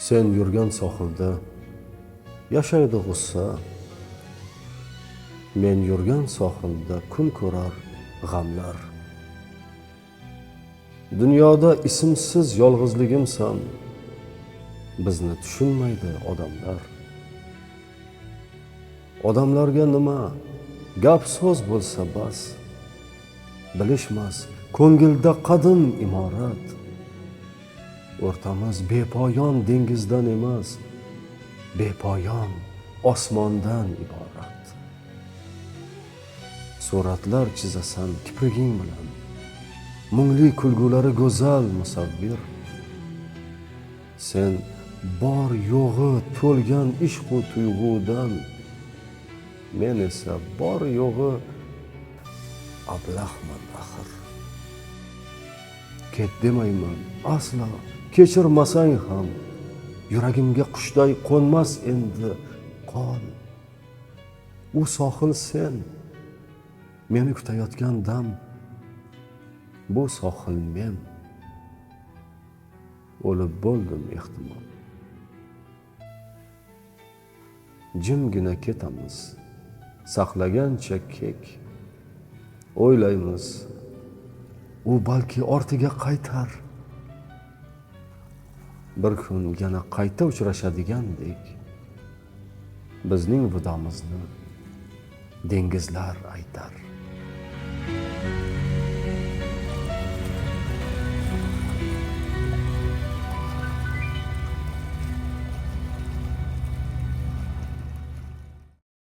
Sen yurgan sohilda yashaydi g'ussa, men yurgan sohilda kun ko'rar g'amlar. Dunyoda ismsiz yolg'izligimsan, bizni tushunmaydi odamlar. Odamlarga nima gap so'z bo'lsa bas, bilishmas ko'ngilda qadim imorat. O'rtamiz bepoyon dengizdan emas, bepoyon osmondan iborat. Suratlar chizasan kipriging bilan, mungli kulgulari go'zal musavvir. Sen bor yo'g'i to'lgan ishq-u tuyg'udan, men esa bor yo'g'i ablahman axir. Ket demayman aslo, kechirmasang ham, yuragimga qushday qo'nmas endi qol. U sohil sen, meni kutayotgan dam, bu sohil men. O'lib bo'ldim ehtimol. Jimgina ketamiz, saqlagancha kek. O'ylaymiz, u balki ortiga qaytar. Bir kun yana qayta uchrashadigandek, bizning vidomizni dengizlar aytar.